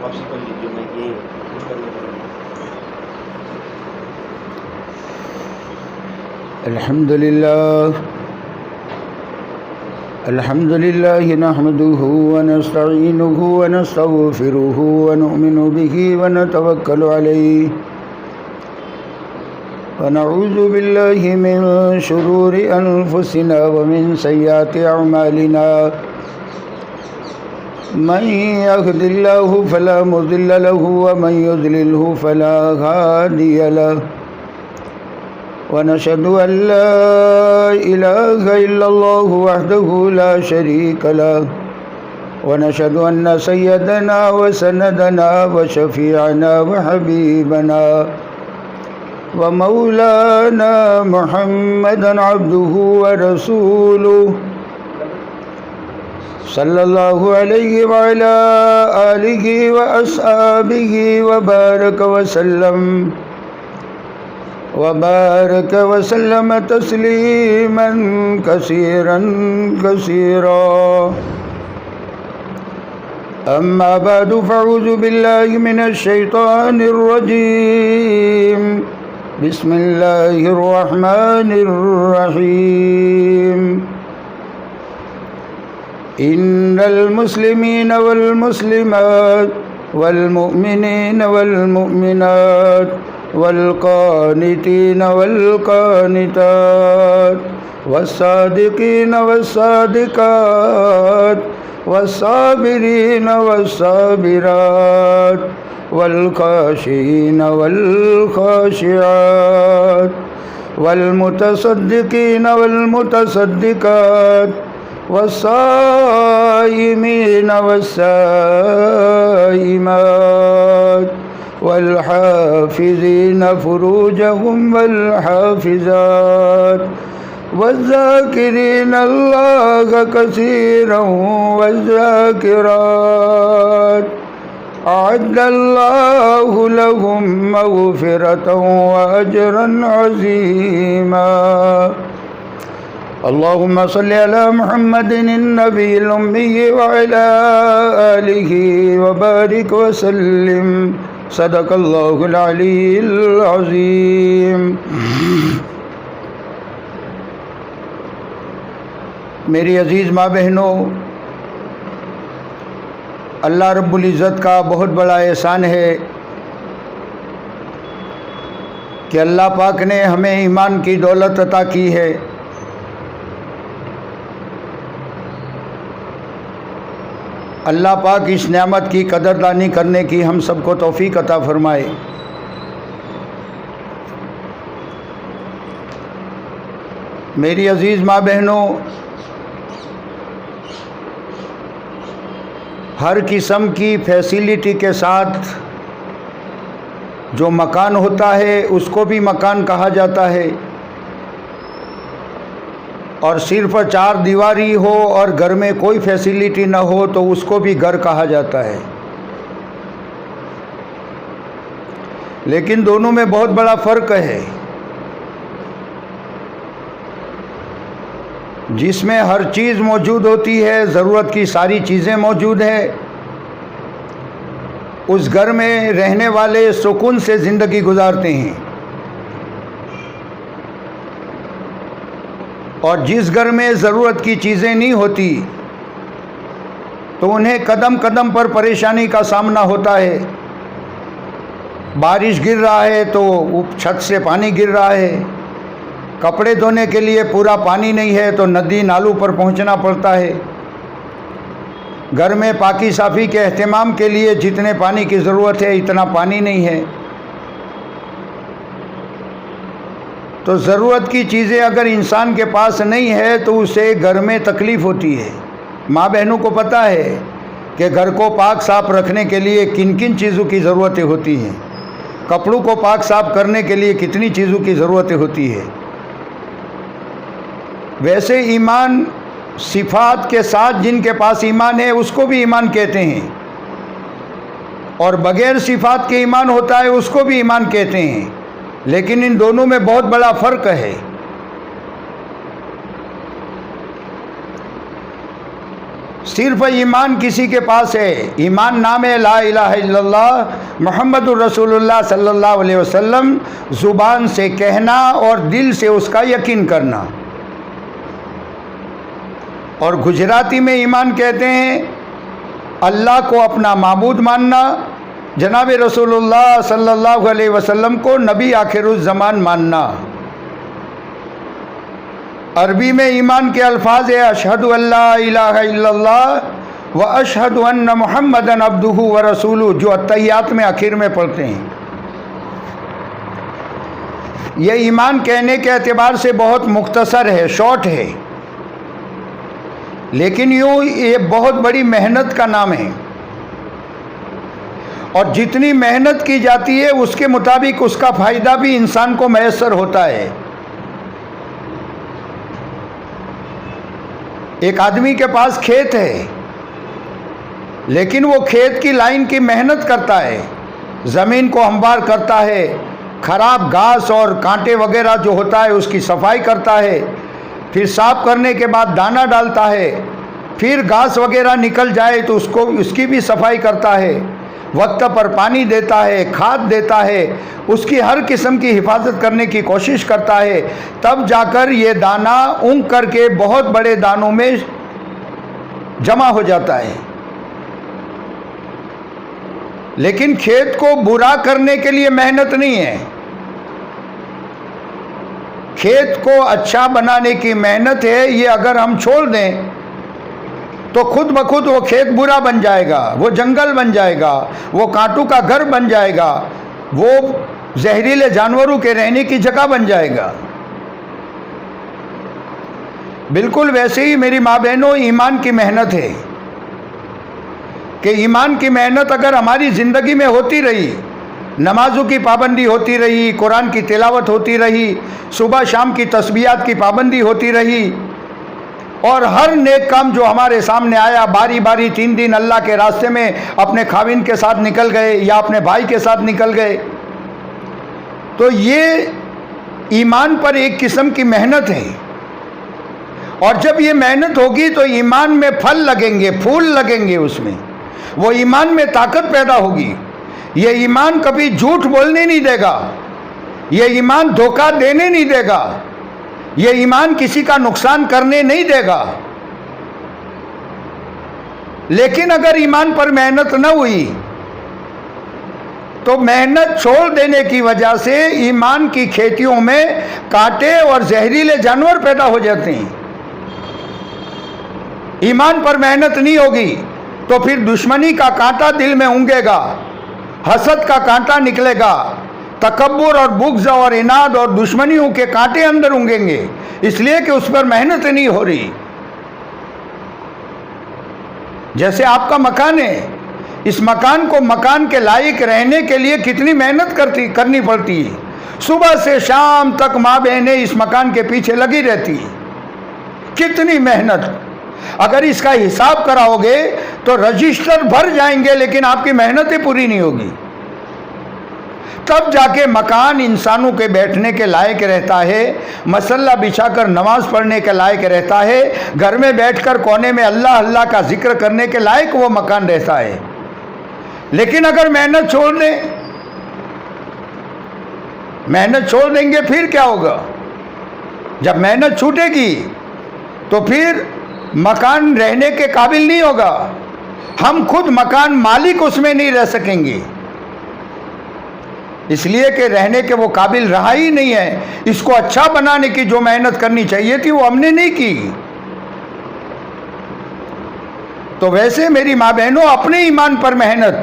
आपसे कर लीजिए, मैं ये कुछ करने वाला हूँ। अल्हम्दुलिल्लाह नहमदुहु व नस्तईनुहु व नस्तगफिरुहु व नु'मिनु बिही व नतवक्कलु अलैहि व नऊज़ु बिल्लाहि मिन शुरूरि अनफुसिना व मिन सय्यिआति अअमालिना मन यहदिल्लाहु फला मुज़िल्ल लहु व मन युज़लिल्हु फला हादिय लहु वनशहदु अल्ला इलाहा इल्लल्लाहु वहदहु ला शरीका लहु वनशहदु अन्न सय्यदना व सनदना व शफीअना व हबीबना व मौलाना मुहम्मदन अब्दुहु व रसूलुहु सल्लल्लाहु अलैहि व अला आलिहि व अस्हाबिहि व बारक व सल्लम वबारक वसल्लम तस्लीमन कसीरन कसीरा अम्मा बादु फ़अऊज़ु बिल्लाहि मिनश शैतानिर रजीम बिस्मिल्लाहिर रहमानिर रहीम इन्नल मुस्लिमीना वल मुस्लिमात वल मुमिनीना वल मुमिनात वल्क़ानितीन वल्क़ानितात वस्सादिक़ीन वस्सादिक़ात वस्साबिरीन वस्साबिरात वल्खाशिईन वल्खाशिआत वल्मुतसद्दिक़ीन वल्मुतसद्दिक़ात वस्साइमीन वस्साइमात वल्हाफ़िज़ीन फ़ुरूजहुम वल्हाफ़िज़ात वज़्ज़ाकिरीन अल्लाह कसीरन वज़्ज़ाकिरात अअद्दल्लाहु लहुम मग़फ़िरतन व अजरन अज़ीमा अल्लाहुम्मा सल्लि अला मुहम्मदिन नबिय्यिल उम्मी व अला आलिहि व बारिक व सल्लिम सदक़ल्लाहुल अलीयुल अज़ीम। मेरी अज़ीज़ माँ बहनों, अल्लाह रब्बुल इज़्ज़त का बहुत बड़ा एहसान है कि अल्लाह पाक ने हमें ईमान की दौलत अता की है। अल्लाह पाक इस नेमत की कदरदानी करने की हम सबको तौफ़ीक अता फ़रमाए। मेरी अज़ीज़ माँ बहनों, हर किस्म की फैसिलिटी के साथ जो मकान होता है उसको भी मकान कहा जाता है, और सिर्फ चार दीवारी हो और घर में कोई फैसिलिटी न हो तो उसको भी घर कहा जाता है। लेकिन दोनों में बहुत बड़ा फ़र्क है। जिसमें हर चीज़ मौजूद होती है, ज़रूरत की सारी चीज़ें मौजूद है, उस घर में रहने वाले सुकून से ज़िंदगी गुजारते हैं। और जिस घर में ज़रूरत की चीज़ें नहीं होती तो उन्हें कदम कदम पर परेशानी का सामना होता है। बारिश गिर रहा है तो छत से पानी गिर रहा है, कपड़े धोने के लिए पूरा पानी नहीं है तो नदी नालों पर पहुंचना पड़ता है। घर में पाकी साफ़ी के एहतमाम के लिए जितने पानी की ज़रूरत है इतना पानी नहीं है। तो ज़रूरत की चीज़ें अगर इंसान के पास नहीं है तो उसे घर में तकलीफ़ होती है। माँ बहनों को पता है कि घर को पाक साफ़ रखने के लिए किन किन चीज़ों की ज़रूरतें होती हैं, कपड़ों को पाक साफ़ करने के लिए कितनी चीज़ों की ज़रूरतें होती है। वैसे ईमान सिफ़ात के साथ जिनके पास ईमान है उसको भी ईमान कहते हैं, और बग़ैर सिफ़ात के ईमान होता है उसको भी ईमान कहते हैं। लेकिन इन दोनों में बहुत बड़ा फ़र्क है। सिर्फ ईमान किसी के पास है, ईमान नाम है ला इलाहा इल्लल्लाह मुहम्मदुर रसूलुल्लाह सल्लल्लाहु अलैहि वसल्लम, ज़ुबान से कहना और दिल से उसका यकीन करना। और गुजराती में ईमान कहते हैं अल्लाह को अपना माबूद मानना, जनाब रसूलुल्लाह सल्लल्लाहु अलैहि वसल्लम को नबी आखिरुज़्ज़मान मानना। अरबी में ईमान के अल्फाज है अशहदु अल्ला इलाहा इल्लल्लाह व अशहदु अन्न मुहम्मदन अब्दुहु व रसूलुहु, जो अत्तहियात में आखिर में पढ़ते हैं। ये ईमान कहने के एतबार से बहुत मुख्तसर है, शॉर्ट है, लेकिन यूँ ये बहुत बड़ी मेहनत का नाम है और जितनी मेहनत की जाती है उसके मुताबिक उसका फ़ायदा भी इंसान को मैसर होता है। एक आदमी के पास खेत है, लेकिन वो खेत की लाइन की मेहनत करता है, ज़मीन को हमवार करता है, खराब घास और कांटे वगैरह जो होता है उसकी सफाई करता है, फिर साफ करने के बाद दाना डालता है, फिर घास वगैरह निकल जाए तो उसकी भी सफाई करता है, वक्त पर पानी देता है, खाद देता है, उसकी हर किस्म की हिफाजत करने की कोशिश करता है, तब जाकर ये दाना ऊँग करके बहुत बड़े दानों में जमा हो जाता है। लेकिन खेत को बुरा करने के लिए मेहनत नहीं है, खेत को अच्छा बनाने की मेहनत है। ये अगर हम छोड़ दें तो खुद ब खुद वो खेत बुरा बन जाएगा, वो जंगल बन जाएगा, वो कांटों का घर बन जाएगा, वो जहरीले जानवरों के रहने की जगह बन जाएगा। बिल्कुल वैसे ही मेरी माँ बहनों, ईमान की मेहनत है कि ईमान की मेहनत अगर हमारी ज़िंदगी में होती रही, नमाजों की पाबंदी होती रही, कुरान की तिलावत होती रही, सुबह शाम की तस्बीहात की पाबंदी होती रही, और हर नेक काम जो हमारे सामने आया, बारी बारी 3 दिन अल्लाह के रास्ते में अपने खाविन के साथ निकल गए या अपने भाई के साथ निकल गए, तो ये ईमान पर एक किस्म की मेहनत है। और जब ये मेहनत होगी तो ईमान में फल लगेंगे, फूल लगेंगे, उसमें वो ईमान में ताकत पैदा होगी। ये ईमान कभी झूठ बोलने नहीं देगा, ये ईमान धोखा देने नहीं देगा, ये ईमान किसी का नुकसान करने नहीं देगा। लेकिन अगर ईमान पर मेहनत न हुई तो मेहनत छोड़ देने की वजह से ईमान की खेतियों में कांटे और जहरीले जानवर पैदा हो जाते हैं। ईमान पर मेहनत नहीं होगी तो फिर दुश्मनी का कांटा दिल में ऊँगेगा, हसद का कांटा निकलेगा, तकब्बुर और बुग़्ज़ और इनाद और दुश्मनियों के कांटे अंदर ऊँगेंगे, इसलिए कि उस पर मेहनत नहीं हो रही। जैसे आपका मकान है, इस मकान को मकान के लायक रहने के लिए कितनी मेहनत करनी पड़ती है। सुबह से शाम तक माँ बहनें इस मकान के पीछे लगी रहती है, कितनी मेहनत। अगर इसका हिसाब कराओगे तो रजिस्टर भर जाएंगे, लेकिन आपकी मेहनतें पूरी नहीं होगी। तब जाके मकान इंसानों के बैठने के लायक रहता है, मसल्ला बिछाकर नमाज पढ़ने के लायक रहता है, घर में बैठकर कोने में अल्लाह अल्लाह का जिक्र करने के लायक वो मकान रहता है। लेकिन अगर मेहनत छोड़ दें, मेहनत छोड़ देंगे फिर क्या होगा? जब मेहनत छूटेगी तो फिर मकान रहने के काबिल नहीं होगा, हम खुद मकान मालिक उसमें नहीं रह सकेंगे, इसलिए कि रहने के वो काबिल रहा ही नहीं है। इसको अच्छा बनाने की जो मेहनत करनी चाहिए थी वो हमने नहीं की। तो वैसे मेरी माँ बहनों, अपने ईमान पर मेहनत,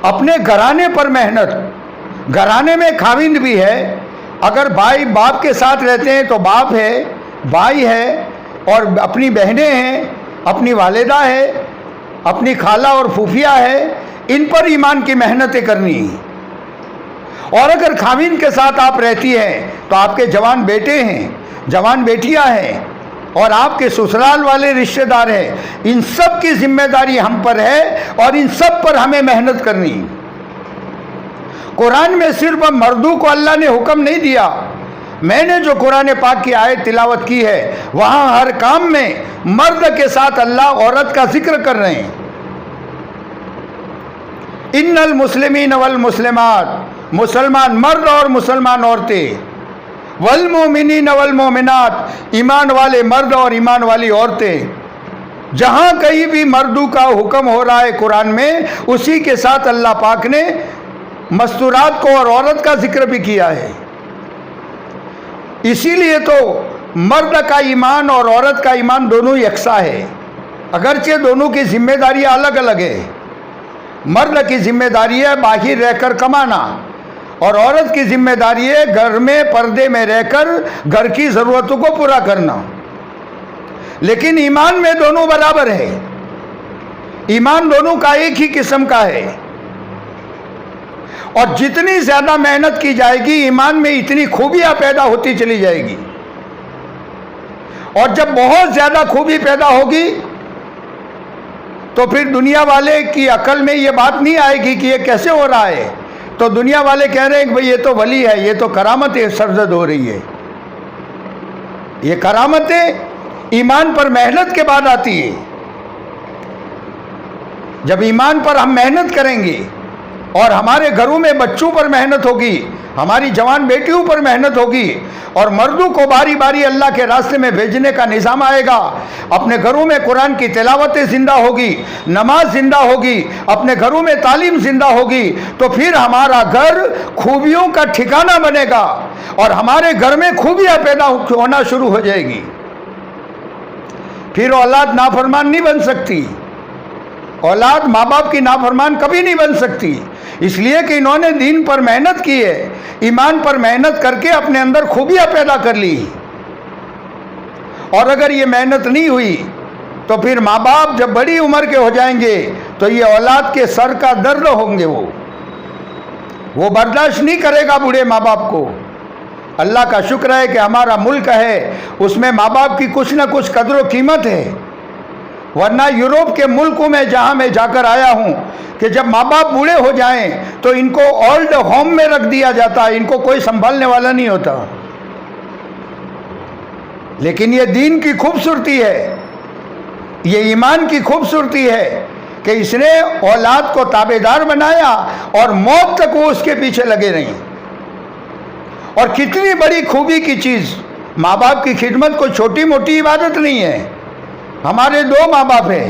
अपने घराने पर मेहनत। घराने में खाविंद भी है, अगर भाई बाप के साथ रहते हैं तो बाप है, भाई है, और अपनी बहनें हैं, अपनी वालिदा है, अपनी खाला और फूफिया है, इन पर ईमान की मेहनतें करनी। और अगर खाविन के साथ आप रहती हैं तो आपके जवान बेटे हैं, जवान बेटियां हैं और आपके ससुराल वाले रिश्तेदार हैं, इन सब की जिम्मेदारी हम पर है और इन सब पर हमें मेहनत करनी। कुरान में सिर्फ मर्दों को अल्लाह ने हुक्म नहीं दिया, मैंने जो कुरान पाक की आयत तिलावत की है वहां हर काम में मर्द के साथ अल्लाह औरत का जिक्र कर रहे हैं। इन्नल मुस्लिमीन वल मुस्लिमात, मुसलमान मर्द और मुसलमान औरतें, वल मोमिनीन वल मोमिनात, ईमान वाले मर्द और ईमान वाली औरतें। जहां कहीं भी मर्दों का हुक्म हो रहा है कुरान में, उसी के साथ अल्लाह पाक ने मस्तूरात को और औरत का जिक्र भी किया है। इसीलिए तो मर्द का ईमान और औरत का ईमान दोनों यकसा है, अगरचे दोनों की जिम्मेदारियां अलग अलग है। मर्द की जिम्मेदारी है बाहर रहकर कमाना और औरत की जिम्मेदारी है घर में पर्दे में रहकर घर की ज़रूरतों को पूरा करना। लेकिन ईमान में दोनों बराबर है, ईमान दोनों का एक ही किस्म का है। और जितनी ज़्यादा मेहनत की जाएगी ईमान में इतनी खूबियां पैदा होती चली जाएगी। और जब बहुत ज़्यादा खूबी पैदा होगी तो फिर दुनिया वाले की अकल में ये बात नहीं आएगी कि ये कैसे हो रहा है। तो दुनिया वाले कह रहे हैं कि भाई ये तो वली है, ये तो करामतें सरजद हो रही है। ये करामतें ईमान पर मेहनत के बाद आती है। जब ईमान पर हम मेहनत करेंगे और हमारे घरों में बच्चों पर मेहनत होगी, हमारी जवान बेटियों पर मेहनत होगी और मर्दों को बारी बारी अल्लाह के रास्ते में भेजने का निज़ाम आएगा, अपने घरों में कुरान की तिलावतें जिंदा होगी, नमाज जिंदा होगी, अपने घरों में तालीम जिंदा होगी, तो फिर हमारा घर खूबियों का ठिकाना बनेगा और हमारे घर में खूबियां पैदा होना शुरू हो जाएगी। फिर औलाद नाफरमान नहीं बन सकती, औलाद माँ बाप की नाफरमान कभी नहीं बन सकती, इसलिए कि इन्होंने दीन पर मेहनत की है, ईमान पर मेहनत करके अपने अंदर खूबियां पैदा कर ली। और अगर ये मेहनत नहीं हुई तो फिर माँ बाप जब बड़ी उम्र के हो जाएंगे तो ये औलाद के सर का दर्द होंगे, वो बर्दाश्त नहीं करेगा बूढ़े माँ बाप को। अल्लाह का शुक्र है कि हमारा मुल्क है, उसमें माँ बाप की कुछ ना कुछ कदर कीमत है। वरना यूरोप के मुल्कों में जहाँ मैं जाकर आया हूँ कि जब माँ बाप बूढ़े हो जाएं तो इनको ओल्ड होम में रख दिया जाता है, इनको कोई संभालने वाला नहीं होता। लेकिन ये दीन की खूबसूरती है, ये ईमान की खूबसूरती है कि इसने औलाद को ताबेदार बनाया और मौत तक वो उसके पीछे लगे रहीं। और कितनी बड़ी खूबी की चीज़, माँ बाप की खिदमत कोई छोटी मोटी इबादत नहीं है। हमारे दो माँ बाप हैं,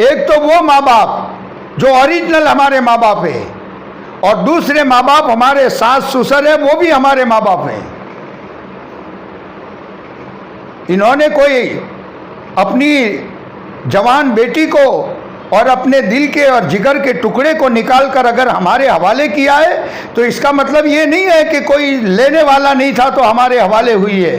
एक तो वो माँ बाप जो ओरिजिनल हमारे माँ बाप है और दूसरे माँ बाप हमारे सास ससुर है, वो भी हमारे माँ बाप हैं। इन्होंने कोई अपनी जवान बेटी को और अपने दिल के और जिगर के टुकड़े को निकालकर अगर हमारे हवाले किया है तो इसका मतलब ये नहीं है कि कोई लेने वाला नहीं था तो हमारे हवाले हुई है,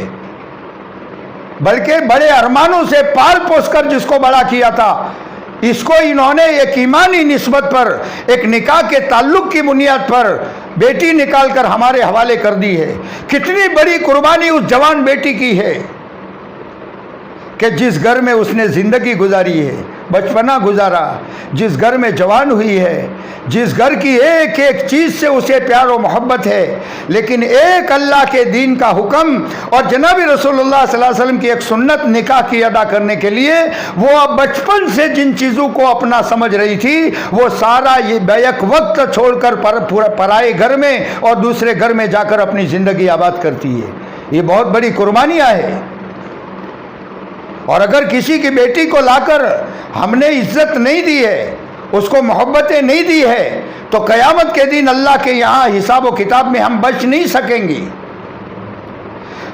बल्कि बड़े अरमानों से पाल पोसकर जिसको बड़ा किया था, इसको इन्होंने एक ईमानी निस्बत पर, एक निकाह के ताल्लुक की बुनियाद पर बेटी निकालकर हमारे हवाले कर दी है। कितनी बड़ी कुर्बानी उस जवान बेटी की है कि जिस घर में उसने ज़िंदगी गुजारी है, बचपना गुजारा, जिस घर में जवान हुई है, जिस घर की एक एक चीज़ से उसे प्यार और मोहब्बत है, लेकिन एक अल्लाह के दीन का हुक्म और जनाबी रसूलुल्लाह सल्लल्लाहु अलैहि वसल्लम की एक सुन्नत निकाह की अदा करने के लिए वो अब बचपन से जिन चीज़ों को अपना समझ रही थी वो सारा ये बैक वक्त छोड़कर पराए घर में और दूसरे घर में जाकर अपनी ज़िंदगी आबाद करती है। ये बहुत बड़ी कुर्बानियाँ है। और अगर किसी की बेटी को लाकर हमने इज्जत नहीं दी है, उसको मोहब्बतें नहीं दी है, तो क़यामत के दिन अल्लाह के यहाँ हिसाब व किताब में हम बच नहीं सकेंगे।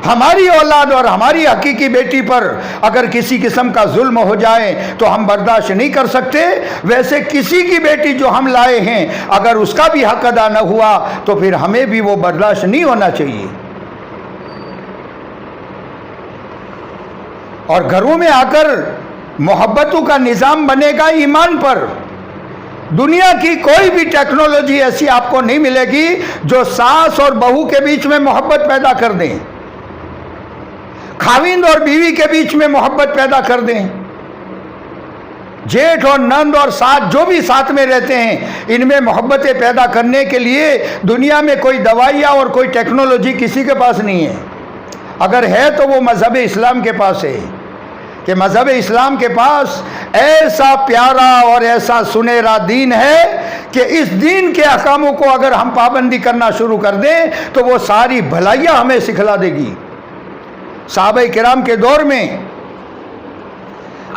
हमारी औलाद और हमारी हकीकी बेटी पर अगर किसी किस्म का जुल्म हो जाए तो हम बर्दाश्त नहीं कर सकते। वैसे किसी की बेटी जो हम लाए हैं अगर उसका भी हक अदा न हुआ तो फिर हमें भी वो बर्दाश्त नहीं होना चाहिए। और घरों में आकर मोहब्बतों का निज़ाम बनेगा ईमान पर। दुनिया की कोई भी टेक्नोलॉजी ऐसी आपको नहीं मिलेगी जो सास और बहू के बीच में मोहब्बत पैदा कर दें, खाविंद और बीवी के बीच में मोहब्बत पैदा कर दें, जेठ और नंद और सास जो भी साथ में रहते हैं इनमें मोहब्बतें पैदा करने के लिए दुनिया में कोई दवाइयाँ और कोई टेक्नोलॉजी किसी के पास नहीं है। अगर है तो वो मज़हब इस्लाम के पास है, कि मज़हब इस्लाम के पास ऐसा प्यारा और ऐसा सुनहरा दीन है कि इस दीन के अहकामों को अगर हम पाबंदी करना शुरू कर दें तो वो सारी भलाइयाँ हमें सिखला देगी। सहाबा किराम के दौर में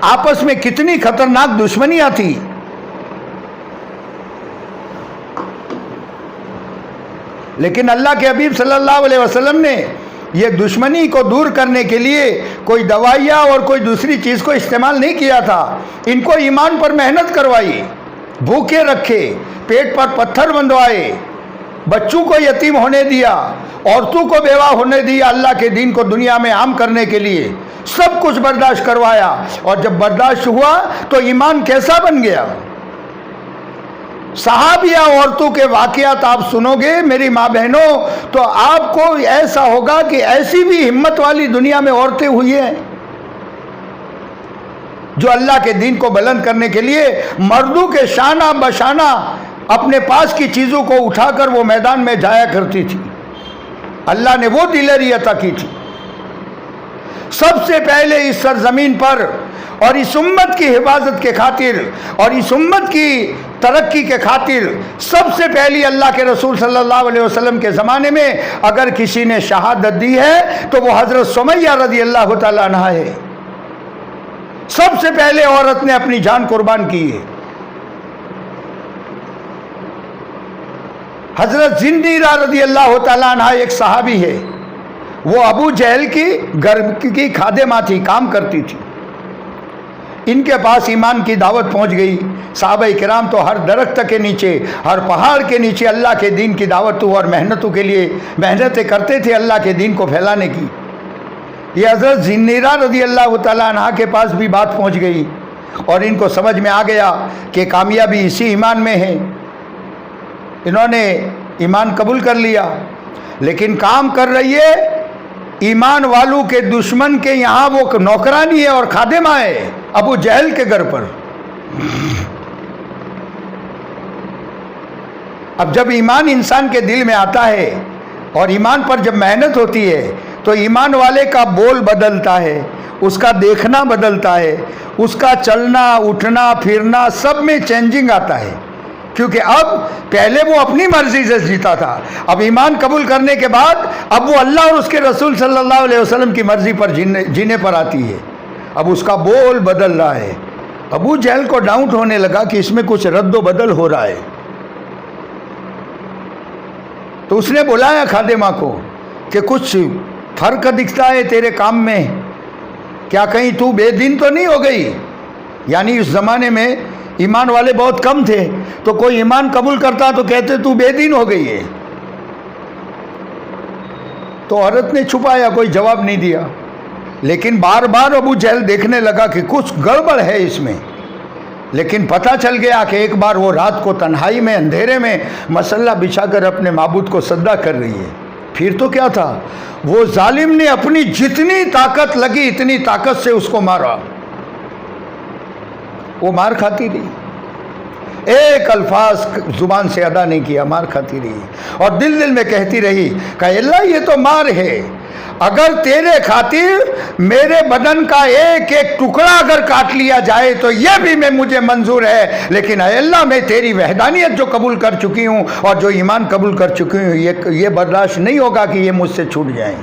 आपस में कितनी खतरनाक दुश्मनियाँ थी। लेकिन अल्लाह के हबीब सल्लल्लाहु अलैहि वसल्लम ने ये दुश्मनी को दूर करने के लिए कोई दवाइयाँ और कोई दूसरी चीज़ को इस्तेमाल नहीं किया था। इनको ईमान पर मेहनत करवाई, भूखे रखे, पेट पर पत्थर बंधवाए, बच्चों को यतीम होने दिया, औरतों को बेवा होने दिया, अल्लाह के दीन को दुनिया में आम करने के लिए सब कुछ बर्दाश्त करवाया। और जब बर्दाश्त हुआ तो ईमान कैसा बन गया। सहाबिया औरतों के वाक़यात आप सुनोगे मेरी माँ बहनों, तो आपको ऐसा होगा कि ऐसी भी हिम्मत वाली दुनिया में औरतें हुई हैं जो अल्लाह के दीन को बुलंद करने के लिए मर्दों के शाना बशाना अपने पास की चीज़ों को उठाकर वो मैदान में जाया करती थी। अल्लाह ने वो दिलेरी अता की थी। सबसे पहले इस सरजमीन पर और इस उम्मत की हिफाजत के खातिर और इस उम्मत की तरक्की के खातिर सबसे पहली अल्लाह के रसूल सल्लल्लाहु अलैहि वसल्लम के ज़माने में अगर किसी ने शहादत दी है तो वो हज़रत सुमैया रज़ी अल्लाह तआला अन्हा है। सबसे पहले औरत ने अपनी जान कुर्बान की है। हज़रत ज़िन्नीरा रज़ी अल्लाह तआला अन्हा एक सहाबी है। वो अबू जहल की घर की खादिमा थी, काम करती थी। इनके पास ईमान की दावत पहुंच गई। सहाबा किराम तो हर दरख्त के नीचे, हर पहाड़ के नीचे अल्लाह के दीन की दावत और मेहनतों के लिए मेहनतें करते थे अल्लाह के दीन को फैलाने की। ये हज़रत ज़िन्नीरा रज़ी अल्लाह तआला अन्हा के पास भी बात पहुंच गई और इनको समझ में आ गया कि कामयाबी इसी ईमान में है। इन्होंने ईमान कबूल कर लिया, लेकिन काम कर रही है ईमान वालों के दुश्मन के यहाँ वो नौकरानी है और खादिमा है अबू जहल के घर पर। अब जब ईमान इंसान के दिल में आता है और ईमान पर जब मेहनत होती है तो ईमान वाले का बोल बदलता है, उसका देखना बदलता है, उसका चलना उठना फिरना सब में चेंजिंग आता है। क्योंकि अब पहले वो अपनी मर्जी से जीता था, अब ईमान कबूल करने के बाद अब वो अल्लाह और उसके रसूल सल्लल्लाहु अलैहि वसल्लम की मर्जी पर जीने पर आती है। अब उसका बोल बदल रहा है। अबू जहल को डाउट होने लगा कि इसमें कुछ रद्दो बदल हो रहा है, तो उसने बुलाया खादिमा को कि कुछ फर्क दिखता है तेरे काम में, क्या कहीं तू बेदीन तो नहीं हो गई। यानी उस ज़माने में ईमान वाले बहुत कम थे, तो कोई ईमान कबूल करता तो कहते तू बेदीन हो गई है। तो औरत ने छुपाया, कोई जवाब नहीं दिया। लेकिन बार बार अबू जहल देखने लगा कि कुछ गड़बड़ है इसमें। लेकिन पता चल गया कि एक बार वो रात को तन्हाई में अंधेरे में मसल्ला बिछाकर अपने माबूद को सजदा कर रही है। फिर तो क्या था, वो जालिम ने अपनी जितनी ताकत लगी इतनी ताकत से उसको मारा। वो मार खाती रही, एक अल्फाज जुबान से अदा नहीं किया, मार खाती रही और दिल दिल में कहती रही कि अल्लाह ये तो मार है, अगर तेरे खातिर मेरे बदन का एक एक टुकड़ा अगर काट लिया जाए तो ये भी मैं मुझे मंजूर है, लेकिन अल्लाह मैं तेरी वहदानियत जो कबूल कर चुकी हूँ और जो ईमान कबूल कर चुकी हूँ ये बर्दाश्त नहीं होगा कि ये मुझसे छूट जाएं।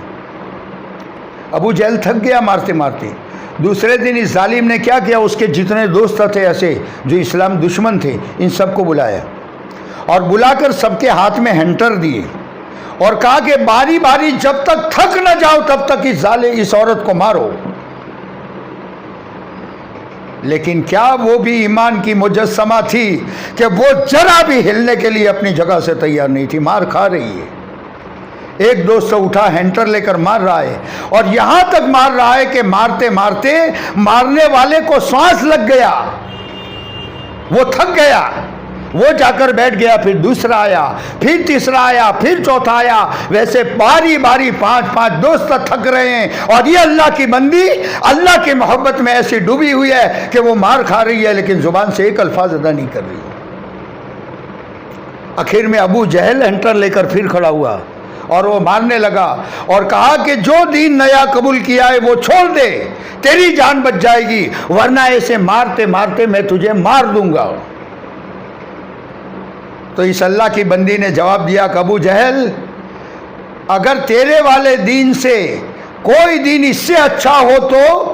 अबू जहल थक गया मारते मारते। दूसरे दिन इस जालिम ने क्या किया, उसके जितने दोस्त थे ऐसे जो इस्लाम दुश्मन थे इन सबको बुलाया और बुलाकर सबके हाथ में हंटर दिए और कहा कि बारी बारी जब तक थक न जाओ तब तक इस औरत को मारो। लेकिन क्या वो भी ईमान की मुजस्समा थी कि वो जरा भी हिलने के लिए अपनी जगह से तैयार नहीं थी, मार खा रही है। एक दोस्त से उठा हैंटर लेकर मार रहा है और यहां तक मार रहा है कि मारते मारते मारने वाले को सांस लग गया, वो थक गया, वो जाकर बैठ गया। फिर दूसरा आया, फिर तीसरा आया, फिर चौथा आया। वैसे बारी बारी पांच दोस्त थक रहे हैं और ये अल्लाह की बंदी अल्लाह की मोहब्बत में ऐसी डूबी हुई है कि वो मार खा रही है लेकिन जुबान से एक अल्फाज अदा नहीं कर रही। आखिर में अबू जहल हंटर लेकर फिर खड़ा हुआ और वो मारने लगा और कहा कि जो दीन नया कबूल किया है वो छोड़ दे, तेरी जान बच जाएगी, वरना ऐसे मारते मारते मैं तुझे मार दूंगा। तो इस अल्लाह की बंदी ने जवाब दिया कि अबू जहल, अगर तेरे वाले दीन से कोई दीन इससे अच्छा हो तो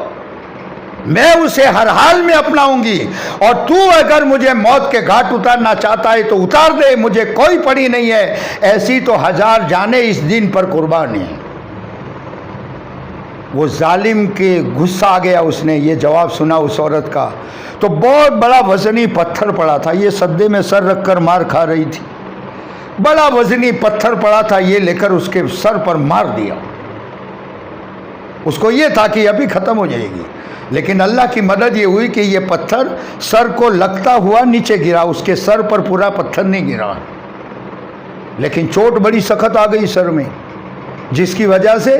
मैं उसे हर हाल में अपनाऊंगी, और तू अगर मुझे मौत के घाट उतारना चाहता है तो उतार दे, मुझे कोई पड़ी नहीं है, ऐसी तो 1000 जाने इस दिन पर कुर्बान है। वो जालिम के गुस्सा आ गया, उसने ये जवाब सुना उस औरत का, तो बहुत बड़ा वजनी पत्थर पड़ा था, ये सद्दे में सर रखकर मार खा रही थी, बड़ा वजनी पत्थर पड़ा था, ये लेकर उसके सर पर मार दिया। उसको ये था कि अभी ख़त्म हो जाएगी, लेकिन अल्लाह की मदद ये हुई कि ये पत्थर सर को लगता हुआ नीचे गिरा, उसके सर पर पूरा पत्थर नहीं गिरा, लेकिन चोट बड़ी सख्त आ गई सर में, जिसकी वजह से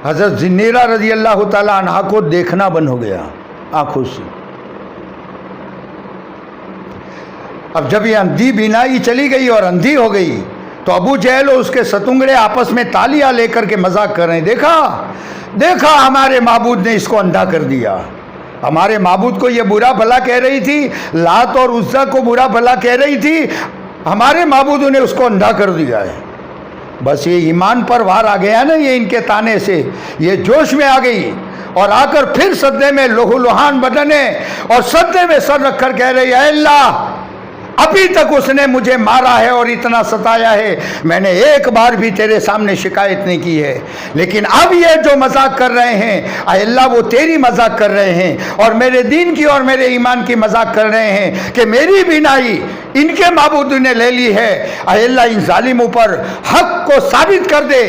हज़रत ज़ुन्नैरा रज़ी अल्लाह ताला अन्हा को देखना बंद हो गया आँखों से। अब जब ये अंधी बीनाई चली गई और अंधी हो गई तो अबू जहल और उसके सतुंगड़े आपस में तालियां लेकर के मजाक कर रहे हैं, देखा हमारे माबूद ने इसको अंधा कर दिया। हमारे माबूद को ये बुरा भला कह रही थी, लात और उज़्ज़ा को बुरा भला कह रही थी, हमारे माबूद ने उसको अंधा कर दिया है। बस ये ईमान पर वार आ गया ना, ये इनके ताने से ये जोश में आ गई और आकर फिर सद्दे में लहूलुहान बदने और सद्दे में सर रखकर कह रही है, अल्लाह अभी तक उसने मुझे मारा है और इतना सताया है, मैंने एक बार भी तेरे सामने शिकायत नहीं की है, लेकिन अब ये जो मजाक कर रहे हैं अल्लाह वो तेरी मजाक कर रहे हैं और मेरे दीन की और मेरे ईमान की मजाक कर रहे हैं कि मेरी बीनाई इनके माबूद ने ले ली है। अल्लाह इन जालिमों पर हक को साबित कर दे,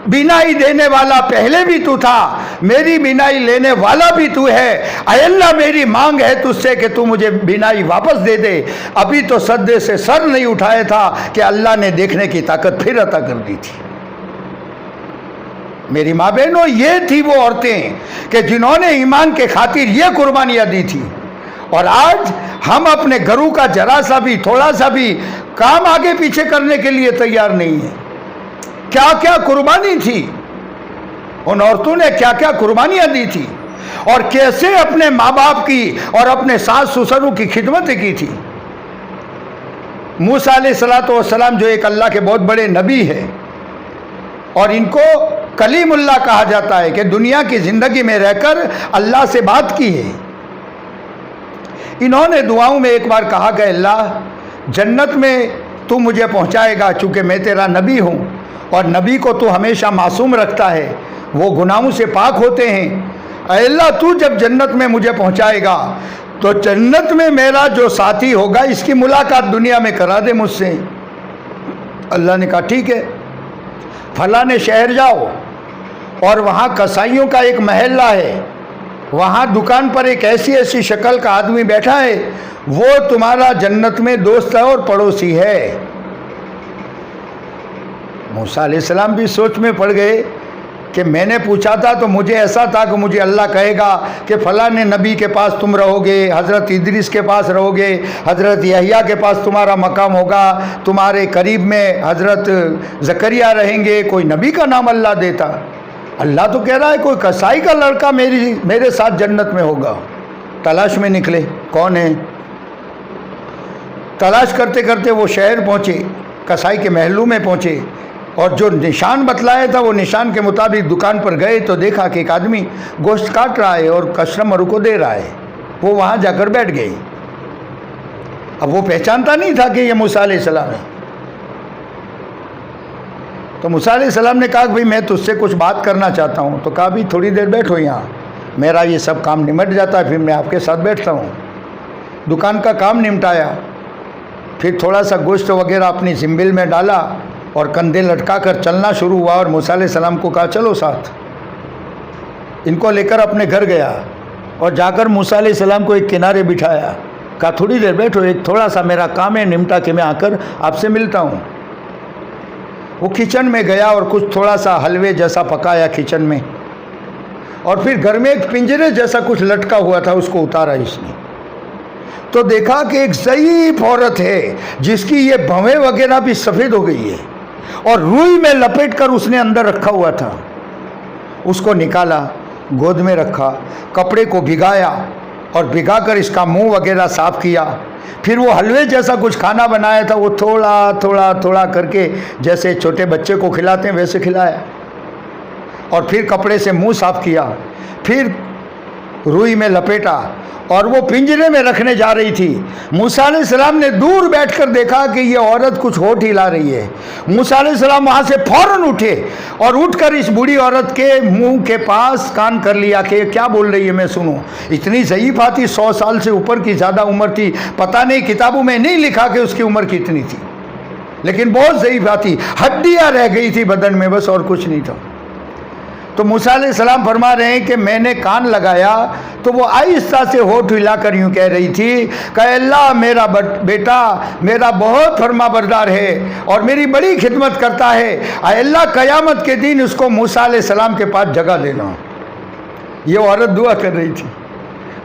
बीनाई देने वाला पहले भी तू था, मेरी बीनाई लेने वाला भी तू है। अल्लाह मेरी मांग है तुझसे कि तू मुझे बीनाई वापस दे दे। अभी तो सद्दे से सर नहीं उठाया था कि अल्लाह ने देखने की ताकत फिर अता कर दी थी। मेरी माँ बहनों, ये थी वो औरतें कि जिन्होंने ईमान के खातिर ये कुर्बानियाँ दी थी, और आज हम अपने घरों का जरा सा भी थोड़ा सा भी काम आगे पीछे करने के लिए तैयार नहीं है। क्या क्या कुर्बानी थी, उन औरतों ने क्या क्या कुर्बानियां दी थी और कैसे अपने माँ बाप की और अपने सास ससुरों की खिदमतें की थी। मूसा अलैहिस्सलाम जो एक अल्लाह के बहुत बड़े नबी है और इनको कलीमुल्लाह कहा जाता है कि दुनिया की ज़िंदगी में रहकर अल्लाह से बात की है। इन्होंने दुआओं में एक बार कहा कि अल्लाह जन्नत में तू मुझे पहुँचाएगा, चूँकि मैं तेरा नबी हूँ और नबी को तू हमेशा मासूम रखता है, वो गुनाहों से पाक होते हैं। अल्लाह तू जब जन्नत में मुझे पहुंचाएगा तो जन्नत में मेरा जो साथी होगा इसकी मुलाकात दुनिया में करा दे मुझसे। अल्लाह ने कहा ठीक है, फलाने शहर जाओ और वहाँ कसाईयों का एक महल्ला है, वहाँ दुकान पर एक ऐसी ऐसी शक्ल का आदमी बैठा है, वो तुम्हारा जन्नत में दोस्त है और पड़ोसी है। मूसा अलैहिस्सलाम भी सोच में पड़ गए कि मैंने पूछा था तो मुझे ऐसा था कि मुझे अल्लाह कहेगा कि फलाने नबी के पास तुम रहोगे, हज़रत इद्रिस के पास रहोगे, हज़रत यहया के पास तुम्हारा मकाम होगा, तुम्हारे करीब में हज़रत ज़करिया रहेंगे। कोई नबी का नाम अल्लाह देता। अल्लाह तो कह रहा है कोई कसाई का लड़का मेरे साथ जन्नत में होगा। तलाश में निकले कौन है। तलाश करते करते वो शहर पहुँचे, कसाई के महलों में पहुँचे और जो निशान बतलाया था वो निशान के मुताबिक दुकान पर गए तो देखा कि एक आदमी गोश्त काट रहा है और कस्टमर को दे रहा है। वो वहाँ जाकर बैठ गए। अब वो पहचानता नहीं था कि ये मूसा अलैहिस्सलाम है। तो मूसा अलैहिस्सलाम ने कहा कि भाई मैं तुझसे कुछ बात करना चाहता हूँ। तो कहा भी थोड़ी देर बैठो यहाँ, मेरा ये सब काम निमट जाता है फिर मैं आपके साथ बैठता हूँ। दुकान का काम निपटाया, फिर थोड़ा सा गोश्त वगैरह अपनी जिम्बिल में डाला और कंधे लटका कर चलना शुरू हुआ और मूसा अलैहिस्सलाम को कहा चलो साथ। इनको लेकर अपने घर गया और जाकर मूसा अलैहिस्सलाम को एक किनारे बिठाया, कहा थोड़ी देर बैठो, एक थोड़ा सा मेरा काम है निपटा के मैं आकर आपसे मिलता हूँ। वो किचन में गया और कुछ थोड़ा सा हलवे जैसा पकाया किचन में, और फिर घर में एक पिंजरे जैसा कुछ लटका हुआ था उसको उतारा इसने। तो देखा कि एक ज़ईफ औरत है जिसकी ये भवें वगैरह भी सफ़ेद हो गई है और रुई में लपेट कर उसने अंदर रखा हुआ था। उसको निकाला, गोद में रखा, कपड़े को भिगाया और भिगाकर इसका मुंह वगैरह साफ़ किया। फिर वो हलवे जैसा कुछ खाना बनाया था, वो थोड़ा थोड़ा थोड़ा करके जैसे छोटे बच्चे को खिलाते हैं वैसे खिलाया और फिर कपड़े से मुंह साफ़ किया, फिर रुई में लपेटा और वो पिंजरे में रखने जा रही थी। मूसा अलैहिस्सलाम ने दूर बैठकर देखा कि ये औरत कुछ होठ हिला रही है। मूसा अलैहिस्सलाम वहाँ से फौरन उठे और उठकर इस बूढ़ी औरत के मुंह के पास कान कर लिया कि क्या बोल रही है मैं सुनूं। इतनी ज़ईफ़ा थी, 100 साल से ऊपर की ज़्यादा उम्र थी। पता नहीं, किताबों में नहीं लिखा कि उसकी उम्र कितनी थी, लेकिन बहुत ज़ईफ़ा थी, हड्डियाँ रह गई थी बदन में, बस और कुछ नहीं था। तो मूसा अलैहिस्सलाम फरमा रहे हैं कि मैंने कान लगाया तो वो आहिस्ता से होठ हिलाकर यूँ कह रही थी कि अल्लाह मेरा बेटा मेरा बहुत फरमाबरदार है और मेरी बड़ी खिदमत करता है, अल्लाह क़यामत के दिन उसको मूसा अलैहिस्सलाम के पास जगह देना। ये औरत दुआ कर रही थी।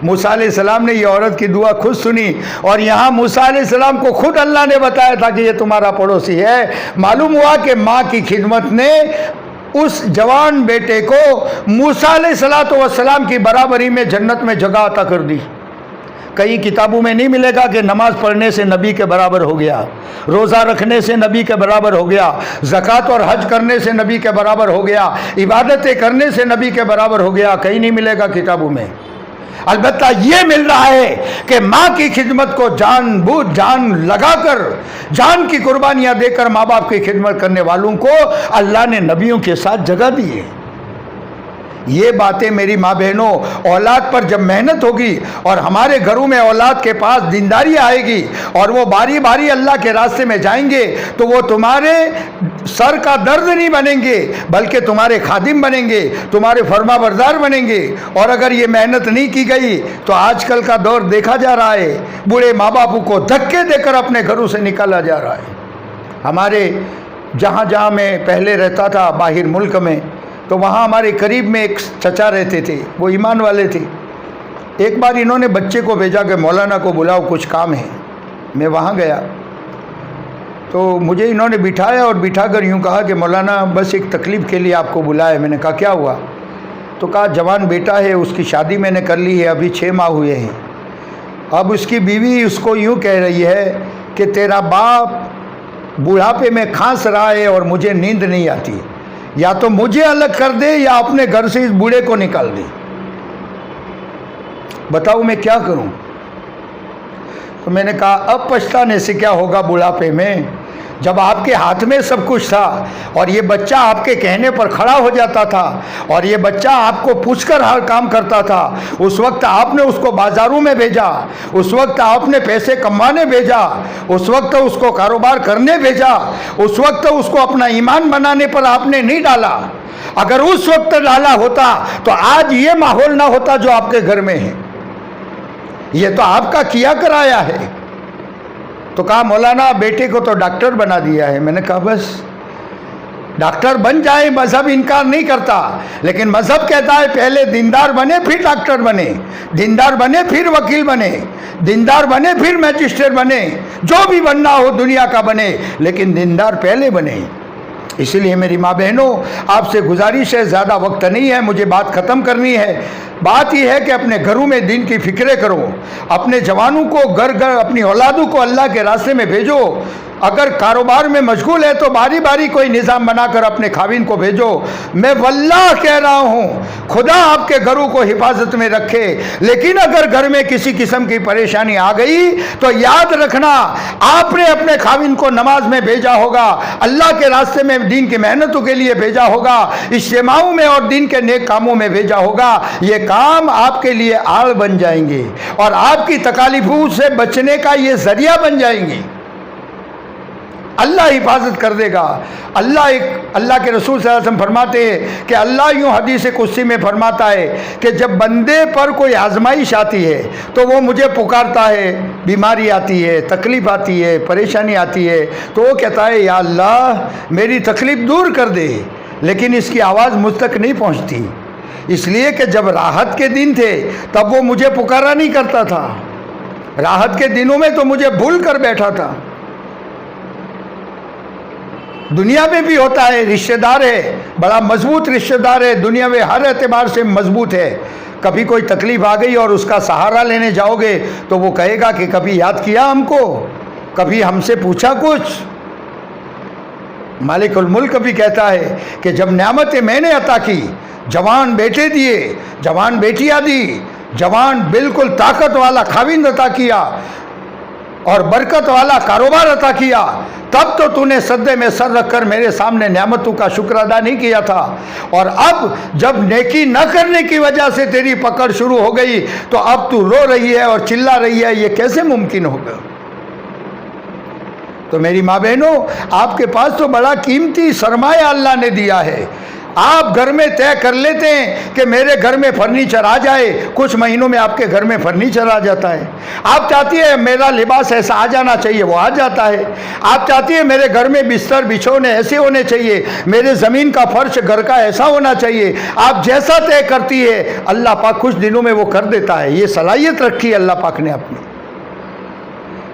मूसा अलैहिस्सलाम ने ये औरत की दुआ खुद सुनी और यहाँ मूसा अलैहिस्सलाम को खुद अल्लाह ने बताया था कि ये तुम्हारा पड़ोसी है। मालूम हुआ कि माँ की खिदमत ने उस जवान बेटे को मूसा अलैहिस्सलाम की बराबरी में जन्नत में जगह अता कर दी। कई किताबों में नहीं मिलेगा कि नमाज पढ़ने से नबी के बराबर हो गया, रोज़ा रखने से नबी के बराबर हो गया, ज़कात और हज करने से नबी के बराबर हो गया, इबादतें करने से नबी के बराबर हो गया, कहीं नहीं मिलेगा किताबों में। अलबत्ता ये मिल रहा है कि माँ की खिदमत को जान लगाकर, जान की कुर्बानियाँ देकर माँ बाप की खिदमत करने वालों को अल्लाह ने नबियों के साथ जगह दी है। ये बातें मेरी माँ बहनों, औलाद पर जब मेहनत होगी और हमारे घरों में औलाद के पास दीनदारी आएगी और वो बारी बारी अल्लाह के रास्ते में जाएंगे तो वो तुम्हारे सर का दर्द नहीं बनेंगे बल्कि तुम्हारे खादिम बनेंगे, तुम्हारे फरमाबरदार बनेंगे। और अगर ये मेहनत नहीं की गई तो आजकल का दौर देखा जा रहा है, बूढ़े माँ बापों को धक्के देकर अपने घरों से निकाला जा रहा है। हमारे जहाँ मैं पहले रहता था बाहर मुल्क में, तो वहाँ हमारे करीब में एक चचा रहते थे, वो ईमान वाले थे। एक बार इन्होंने बच्चे को भेजा कि मौलाना को बुलाओ, कुछ काम है। मैं वहाँ गया तो मुझे इन्होंने बिठाया और बिठाकर यूँ कहा कि मौलाना बस एक तकलीफ़ के लिए आपको बुलाया। मैंने कहा क्या हुआ? तो कहा जवान बेटा है, उसकी शादी मैंने कर ली है, अभी 6 माह हुए हैं। अब उसकी बीवी उसको यूँ कह रही है कि तेरा बाप बुढ़ापे में खांस रहा है और मुझे नींद नहीं आती, या तो मुझे अलग कर दे या अपने घर से इस बूढ़े को निकाल दे। बताओ मैं क्या करूं? तो मैंने कहा अब पछताने से क्या होगा बुढ़ापे में, जब आपके हाथ में सब कुछ था और ये बच्चा आपके कहने पर खड़ा हो जाता था और ये बच्चा आपको पूछकर हर काम करता था। उस वक्त आपने उसको बाज़ारों में भेजा, उस वक्त आपने पैसे कमाने भेजा, उस वक्त उसको कारोबार करने भेजा, उस वक्त उसको अपना ईमान बनाने पर आपने नहीं डाला। अगर उस वक्त डाला होता तो आज ये माहौल ना होता जो आपके घर में है। ये तो आपका किया कराया है। तो कहा मौलाना बेटे को तो डॉक्टर बना दिया है। मैंने कहा बस डॉक्टर बन जाए, मज़हब इनकार नहीं करता, लेकिन मज़हब कहता है पहले दीनदार बने फिर डॉक्टर बने, दीनदार बने फिर वकील बने, दीनदार बने फिर मैजिस्ट्रेट बने, जो भी बनना हो दुनिया का बने, लेकिन दीनदार पहले बने। इसीलिए मेरी माँ बहनों, आपसे गुजारिश है, ज़्यादा वक्त नहीं है, मुझे बात ख़त्म करनी है। बात यह है कि अपने घरों में दीन की फ़िक्रें करो, अपने जवानों को घर घर, अपनी औलादों को अल्लाह के रास्ते में भेजो। अगर कारोबार में मशगूल है तो बारी बारी कोई निज़ाम बनाकर अपने खाविन को भेजो। मैं वल्लाह कह रहा हूँ, खुदा आपके घरों को हिफाजत में रखे। लेकिन अगर घर में किसी किस्म की परेशानी आ गई तो याद रखना, आपने अपने खाविन को नमाज में भेजा होगा, अल्लाह के रास्ते में दीन की मेहनतों के लिए भेजा होगा, इज्तिमाओं में और दीन के नेक कामों में भेजा होगा। ये काम आपके लिए आड़ बन जाएंगे और आपकी तकालीफों से बचने का ये ज़रिया बन जाएंगे। अल्लाह हिफाजत कर देगा। अल्लाह के रसूल सल्लल्लाहु अलैहि वसल्लम फरमाते हैं कि अल्लाह यूँ हदीस कुदसी में फरमाता है कि जब बंदे पर कोई आजमाइश आती है तो वो मुझे पुकारता है, बीमारी आती है, तकलीफ़ आती है, परेशानी आती है, तो वो कहता है या अल्लाह मेरी तकलीफ़ दूर कर दे, लेकिन इसकी आवाज़ मुझ तक नहीं पहुँचती। इसलिए कि जब राहत के दिन थे तब वो मुझे पुकारा नहीं करता था, राहत के दिनों में तो मुझे भूल कर बैठा था। दुनिया में भी होता है, रिश्तेदार है, बड़ा मजबूत रिश्तेदार है, दुनिया में हर एतबार से मजबूत है। कभी कोई तकलीफ आ गई और उसका सहारा लेने जाओगे तो वो कहेगा कि कभी याद किया हमको, कभी हमसे पूछा कुछ। मालिकुल मुल्क भी कहता है कि जब नेमतें मैंने अता की, जवान बेटे दिए, जवान बेटियां दी, जवान बिल्कुल ताकत वाला खाविंद अता किया और बरकत वाला कारोबार अता किया, तब तो तूने सद्दे में सर रखकर मेरे सामने नेमतों का शुक्र अदा नहीं किया था। और अब जब नेकी न करने की वजह से तेरी पकड़ शुरू हो गई तो अब तू रो रही है और चिल्ला रही है, ये कैसे मुमकिन होगा? तो मेरी माँ बहनों, आपके पास तो बड़ा कीमती सरमाया अल्लाह ने दिया है। आप घर में तय कर लेते हैं कि मेरे घर में फर्नीचर आ जाए, कुछ महीनों में आपके घर में फर्नीचर आ जाता है। आप चाहती है मेरा लिबास ऐसा आ जाना चाहिए, वो आ जाता है। आप चाहती है मेरे घर में बिस्तर बिछौने ऐसे होने चाहिए, मेरे ज़मीन का फर्श घर का ऐसा होना चाहिए। आप जैसा तय करती है अल्लाह पाक कुछ दिनों में वो कर देता है। ये सलाहियत रखी है अल्लाह पाक ने अपनी।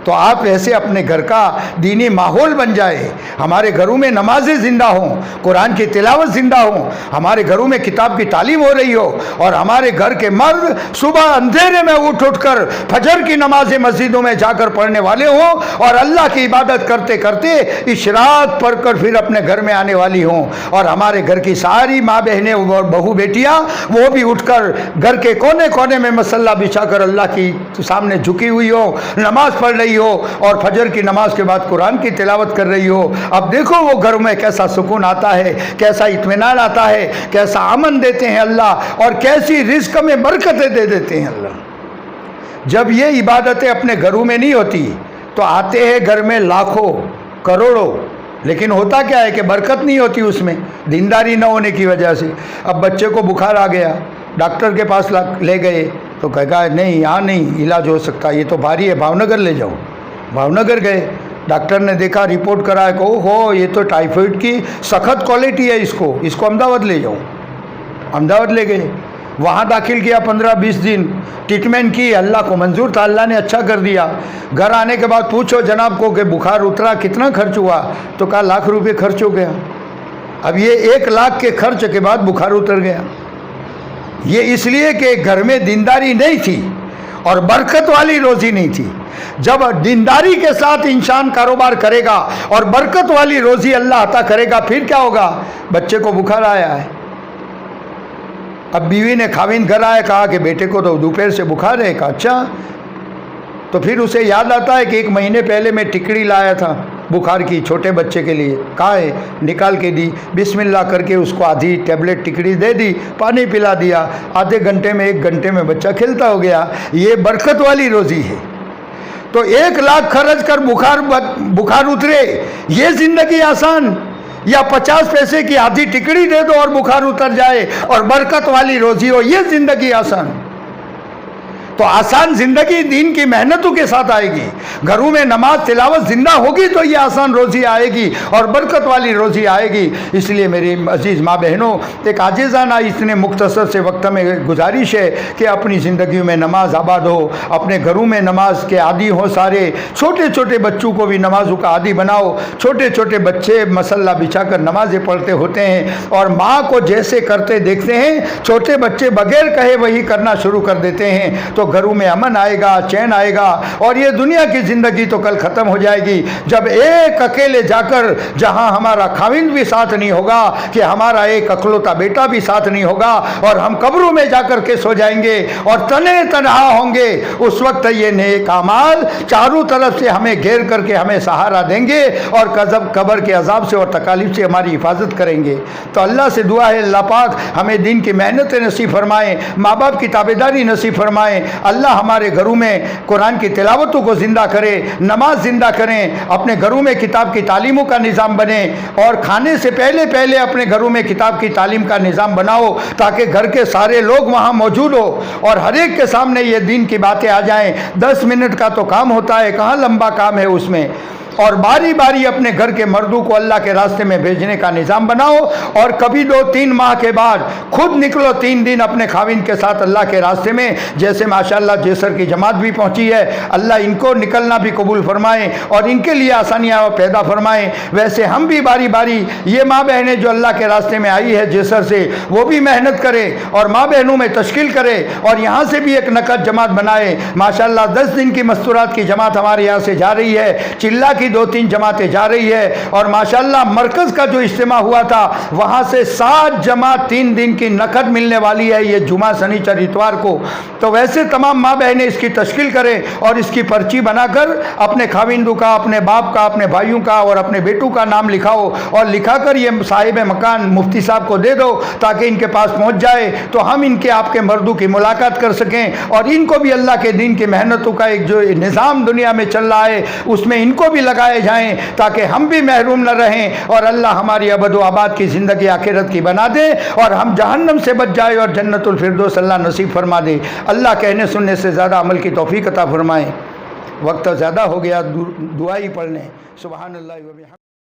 तो आप ऐसे अपने घर का दीनी माहौल बन जाए, हमारे घरों में नमाजें ज़िंदा हों, कुरान की तिलावत ज़िंदा हो, हमारे घरों में किताब की तालीम हो रही हो और हमारे घर के मर्द सुबह अंधेरे में उठ कर फजर की नमाजें मस्जिदों में जाकर पढ़ने वाले हों और अल्लाह की इबादत करते करते इशराक पढ़कर फिर अपने घर में आने वाली हों। और हमारे घर की सारी माँ बहनें और बहू बेटियाँ वो भी उठकर घर के कोने कोने में मसल्ला बिछाकर अल्लाह की सामने झुकी हुई हो, नमाज पढ़ रही हो और फजर की नमाज के बाद कुरान की तिलावत कर रही हो। अब देखो वो घर में कैसा सुकून आता है, कैसा इत्मीनान आता है, कैसा अमन देते हैं अल्लाह और कैसी रिस्क में बरकतें दे देते हैं अल्लाह। जब ये इबादतें अपने घरों में नहीं होती तो आते हैं घर में लाखों करोड़ों, लेकिन होता क्या है कि बरकत नहीं होती उसमें, दीनदारी न होने की वजह से। अब बच्चे को बुखार आ गया, डॉक्टर के पास ले गए तो कहेगा नहीं यहाँ नहीं इलाज हो सकता, ये तो भारी है, भावनगर ले जाओ। भावनगर गए, डॉक्टर ने देखा, रिपोर्ट कराया को हो ये तो टाइफाइड की सख्त क्वालिटी है, इसको अहमदाबाद ले जाओ। अहमदाबाद ले गए, वहाँ दाखिल किया, 15-20 दिन ट्रीटमेंट की, अल्लाह को मंजूर था, अल्लाह ने अच्छा कर दिया। घर आने के बाद पूछो जनाब को कि बुखार उतरा, कितना खर्च हुआ? तो कहा लाख रुपये खर्च हो गया। अब ये 1 लाख के खर्च के बाद बुखार उतर गया। ये इसलिए कि घर में दीनदारी नहीं थी और बरकत वाली रोज़ी नहीं थी। जब दीनदारी के साथ इंसान कारोबार करेगा और बरकत वाली रोज़ी अल्लाह अता करेगा, फिर क्या होगा? बच्चे को बुखार आया है, अब बीवी ने खाविंद घर आया, कहा कि बेटे को तो दोपहर से बुखार है। कहा अच्छा। तो फिर उसे याद आता है कि 1 महीने पहले मैं टिकड़ी लाया था बुखार की छोटे बच्चे के लिए। कहा है? निकाल के दी, बिस्मिल्लाह करके उसको आधी टैबलेट टिकड़ी दे दी, पानी पिला दिया, आधे घंटे में 1 घंटे में बच्चा खिलता हो गया। ये बरकत वाली रोज़ी है। तो 1 लाख खर्च कर बुखार उतरे, ये ज़िंदगी आसान? या 50 पैसे की आधी टिकड़ी दे दो और बुखार उतर जाए और बरकत वाली रोज़ी हो, ये ज़िंदगी आसान? तो आसान ज़िंदगी दीन की मेहनतों के साथ आएगी। घरों में नमाज तिलावत जिंदा होगी तो ये आसान रोज़ी आएगी और बरकत वाली रोज़ी आएगी। इसलिए मेरी अजीज़ माँ बहनों, एक आजिज़ाना इतने मुख्तसर से वक्त में गुजारिश है कि अपनी ज़िंदगी में नमाज आबाद हो, अपने घरों में नमाज के आदी हो सारे। छोटे छोटे बच्चों को भी नमाजों का आदी बनाओ। छोटे छोटे बच्चे मसल्ला बिछाकर नमाज़ें पढ़ते होते हैं और माँ को जैसे करते देखते हैं, छोटे बच्चे बगैर कहे वही करना शुरू कर देते हैं। तो घरों में अमन आएगा, चैन आएगा और ये दुनिया की ज़िंदगी तो कल ख़त्म हो जाएगी जब एक अकेले जाकर, जहां हमारा खाविंद भी साथ नहीं होगा, कि हमारा एक अकलौता बेटा भी साथ नहीं होगा और हम कब्रों में जाकर के सो जाएंगे और तने तनहा होंगे। उस वक्त ये नेक अमाल चारों तरफ से हमें घेर करके हमें सहारा देंगे और कब्र के अजाब से और तकालीफ से हमारी हिफाजत करेंगे। तो अल्लाह से दुआ है अल्लाह पाक हमें दिन की मेहनत नसीब फरमाएँ, माँ बाप की ताबेदारी नसीब फरमाएँ। अल्लाह हमारे घरों में कुरान की तिलावतों को ज़िंदा करे, नमाज ज़िंदा करें, अपने घरों में किताब की तालीमों का निज़ाम बने और खाने से पहले पहले अपने घरों में किताब की तालीम का निज़ाम बनाओ ताकि घर के सारे लोग वहाँ मौजूद हो और हर एक के सामने ये दीन की बातें आ जाएं। 10 मिनट का तो काम होता है, कहाँ लंबा काम है उसमें। और बारी बारी अपने घर के मर्दों को अल्लाह के रास्ते में भेजने का निज़ाम बनाओ, और कभी 2-3 माह के बाद खुद निकलो 3 दिन अपने खाविन के साथ अल्लाह के रास्ते में। जैसे माशाअल्लाह जेसर की जमात भी पहुंची है, अल्लाह इनको निकलना भी कबूल फरमाए और इनके लिए आसानियाँ पैदा फरमाए। वैसे हम भी बारी बारी ये माँ बहनें जो अल्लाह के रास्ते में आई है जेसर से, वो भी मेहनत करे और माँ बहनों में तश्कील करे और यहाँ से भी एक नकद जमात बनाए। माशाअल्लाह 10 दिन की मस्तूरात की जमात हमारे यहाँ से जा रही है, चिल्ला की 2-3 जमातें जा रही है, और माशाअल्लाह मरकज़ का जो इज्तिमा हुआ था वहाँ से 7 जमात 3 दिन की नकद मिलने वाली है, ये जुमा शनिचर इतवार को। तो वैसे तमाम माँ बहनें इसकी तश्कील करें और इसकी पर्ची बनाकर अपने खाविंदों का, अपने बाप का, अपने भाइयों का और अपने बेटों का नाम लिखाओ और लिखाकर ये साहिब मकान मुफ्ती साहब को दे दो ताकि इनके पास पहुँच जाए, तो हम इनके आपके मर्दों की मुलाकात कर सकें और इनको भी अल्लाह के दीन की मेहनतों का एक जो निज़ाम दुनिया में चल रहा है उसमें इनको भी लगाए जाएं ताकि हम भी महरूम न रहें और अल्लाह हमारी अबद आबाद की ज़िंदगी आखिरत की बना दे और हम जहन्नम से बच जाए और जन्नतुल फिरदौस अल्लाह नसीब फरमा दे। अल्लाह कहने सुनने से ज़्यादा अमल की तौफीक अता फरमाए। वक्त ज़्यादा हो गया, दुआ ही पढ़ लें। सुबहानल्लाह व बिहम्दिही।